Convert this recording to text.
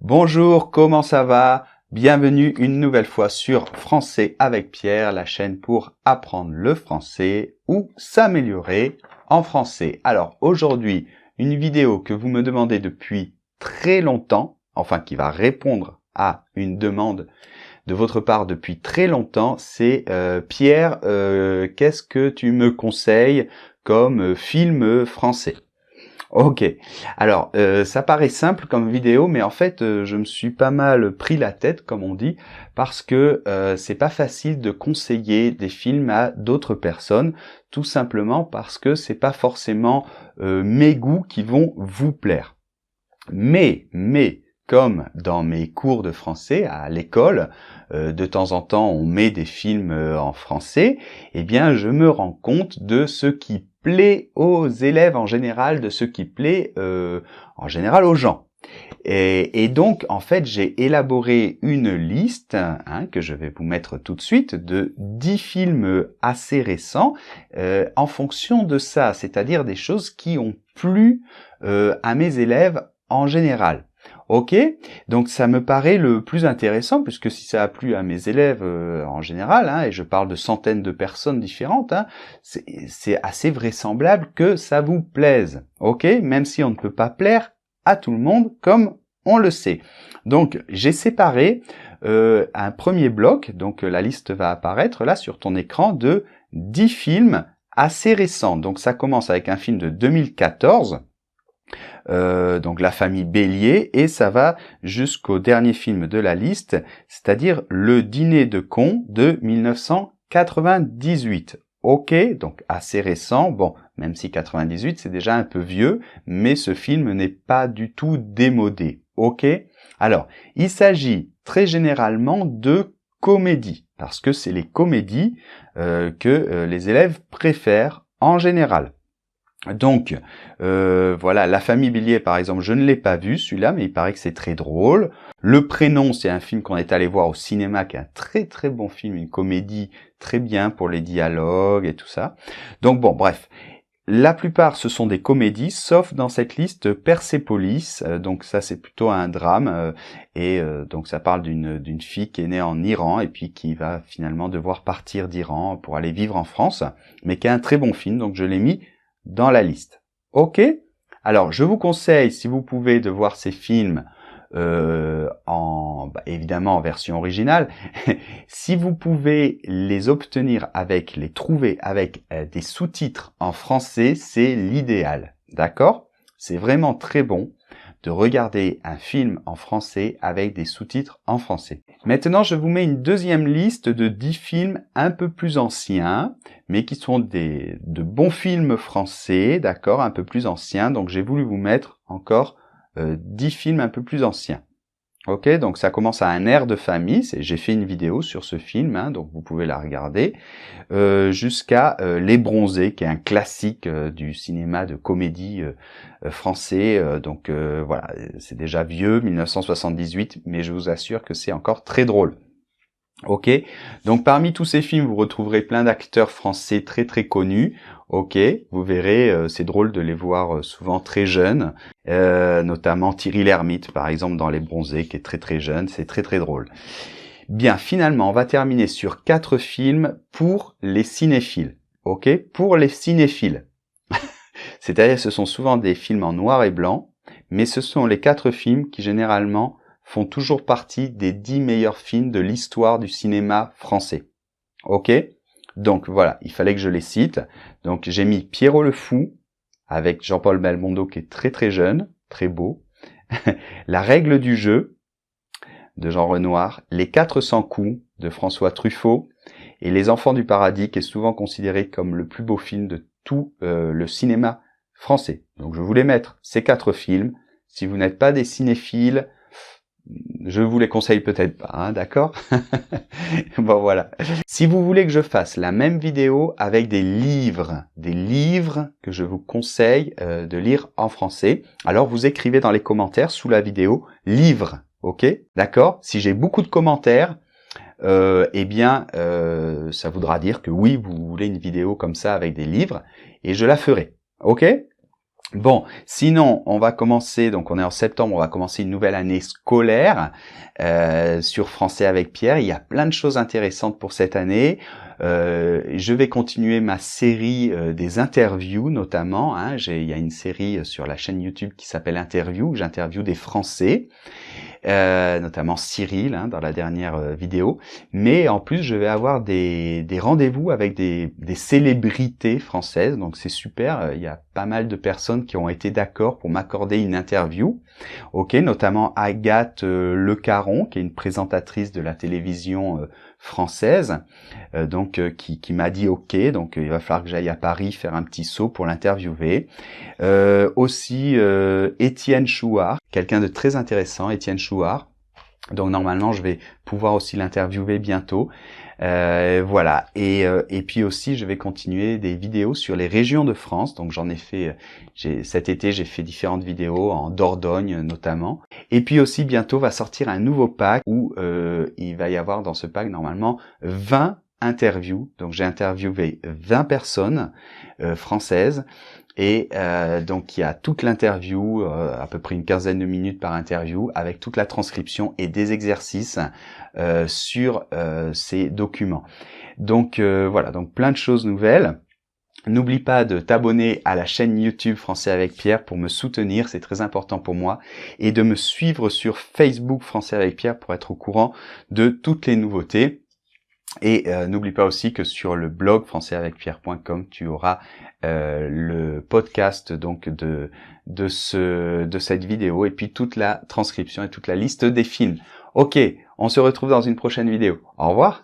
Bonjour, comment ça va? Bienvenue une nouvelle fois sur Français avec Pierre, la chaîne pour apprendre le français ou s'améliorer en français. Alors aujourd'hui, une vidéo que vous me demandez depuis très longtemps, enfin qui va répondre à une demande de votre part depuis très longtemps, c'est Pierre, qu'est-ce que tu me conseilles comme film français? Ok, alors ça paraît simple comme vidéo, mais en fait je me suis pas mal pris la tête, comme on dit, parce que c'est pas facile de conseiller des films à d'autres personnes, tout simplement parce que c'est pas forcément mes goûts qui vont vous plaire. Mais, comme dans mes cours de français à l'école, de temps en temps on met des films en français, eh bien je me rends compte de ce qui plaît aux élèves en général, de ce qui plaît en général aux gens. Et donc, en fait, j'ai élaboré une liste que je vais vous mettre tout de suite de 10 films assez récents en fonction de ça, c'est-à-dire des choses qui ont plu à mes élèves en général. Ok, donc ça me paraît le plus intéressant, puisque si ça a plu à mes élèves en général, et je parle de centaines de personnes différentes, c'est assez vraisemblable que ça vous plaise. Ok, même si on ne peut pas plaire à tout le monde, comme on le sait. Donc j'ai séparé un premier bloc, donc la liste va apparaître là sur ton écran, de 10 films assez récents. Donc ça commence avec un film de 2014, donc La famille Bélier, et ça va jusqu'au dernier film de la liste, c'est-à-dire Le dîner de cons de 1998. Ok, donc assez récent, bon, même si 98 c'est déjà un peu vieux, mais ce film n'est pas du tout démodé. Ok, alors il s'agit très généralement de comédies, parce que c'est les comédies que les élèves préfèrent en général. Donc, voilà, La famille Bélier, par exemple, je ne l'ai pas vu, celui-là, mais il paraît que c'est très drôle. Le prénom, c'est un film qu'on est allé voir au cinéma, qui est un très très bon film, une comédie très bien pour les dialogues et tout ça. Donc bon, bref. La plupart, ce sont des comédies, sauf dans cette liste Persépolis. Donc ça, c'est plutôt un drame. Donc ça parle d'une fille qui est née en Iran et puis qui va finalement devoir partir d'Iran pour aller vivre en France, mais qui est un très bon film, donc je l'ai mis dans la liste. Ok? Alors, je vous conseille, si vous pouvez, de voir ces films évidemment en version originale. Si vous pouvez les obtenir les trouver avec des sous-titres en français, c'est l'idéal. D'accord? C'est vraiment très bon de regarder un film en français avec des sous-titres en français. Maintenant, je vous mets une deuxième liste de 10 films un peu plus anciens, mais qui sont de bons films français, d'accord, un peu plus anciens. Donc, j'ai voulu vous mettre encore 10 films un peu plus anciens. Ok, donc ça commence à Un air de famille, j'ai fait une vidéo sur ce film, donc vous pouvez la regarder, jusqu'à Les Bronzés, qui est un classique du cinéma de comédie français, donc voilà, c'est déjà vieux, 1978, mais je vous assure que c'est encore très drôle. Ok, donc parmi tous ces films, vous retrouverez plein d'acteurs français très très connus. Ok, vous verrez, c'est drôle de les voir souvent très jeunes, notamment Thierry Lhermitte par exemple dans Les Bronzés, qui est très très jeune, c'est très très drôle. Bien, finalement, on va terminer sur 4 films pour les cinéphiles. Ok, pour les cinéphiles. C'est-à-dire ce sont souvent des films en noir et blanc, mais ce sont les 4 films qui généralement font toujours partie des 10 meilleurs films de l'histoire du cinéma français. Ok? Donc voilà, il fallait que je les cite. Donc j'ai mis Pierrot le Fou, avec Jean-Paul Belmondo qui est très très jeune, très beau. La règle du jeu, de Jean Renoir. Les 400 coups, de François Truffaut. Et Les Enfants du Paradis, qui est souvent considéré comme le plus beau film de tout le cinéma français. Donc je voulais mettre ces 4 films. Si vous n'êtes pas des cinéphiles, je vous les conseille peut-être pas, d'accord? Bon voilà. Si vous voulez que je fasse la même vidéo avec des livres que je vous conseille de lire en français, alors vous écrivez dans les commentaires sous la vidéo « livre », ok? D'accord? Si j'ai beaucoup de commentaires, ça voudra dire que oui, vous voulez une vidéo comme ça avec des livres, et je la ferai, ok? Bon, sinon, on va commencer, donc on est en septembre, on va commencer une nouvelle année scolaire sur Français avec Pierre. Il y a plein de choses intéressantes pour cette année. Je vais continuer ma série des interviews notamment. Hein. Il y a une série sur la chaîne YouTube qui s'appelle Interview, où j'interviewe des Français. Notamment Cyril dans la dernière vidéo, mais en plus je vais avoir des rendez-vous avec des célébrités françaises, donc c'est super, il y a pas mal de personnes qui ont été d'accord pour m'accorder une interview, notamment Agathe Le Caron, qui est une présentatrice de la télévision française, qui m'a dit ok, donc il va falloir que j'aille à Paris faire un petit saut pour l'interviewer. Aussi Étienne Chouard, quelqu'un de très intéressant, Étienne Chouard. Donc normalement je vais pouvoir aussi l'interviewer bientôt. Voilà. Et puis aussi je vais continuer des vidéos sur les régions de France. Donc j'en ai fait, cet été j'ai fait différentes vidéos en Dordogne notamment. Et puis aussi bientôt va sortir un nouveau pack où il va y avoir dans ce pack normalement 20 interviews. Donc j'ai interviewé 20 personnes françaises. Et donc il y a toute l'interview, à peu près une quinzaine de minutes par interview, avec toute la transcription et des exercices sur ces documents. Donc voilà, donc plein de choses nouvelles. N'oublie pas de t'abonner à la chaîne YouTube Français avec Pierre pour me soutenir, c'est très important pour moi, et de me suivre sur Facebook Français avec Pierre pour être au courant de toutes les nouveautés. Et n'oublie pas aussi que sur le blog françaisavecpierre.com, tu auras le podcast donc de cette vidéo et puis toute la transcription et toute la liste des films. Ok, on se retrouve dans une prochaine vidéo. Au revoir.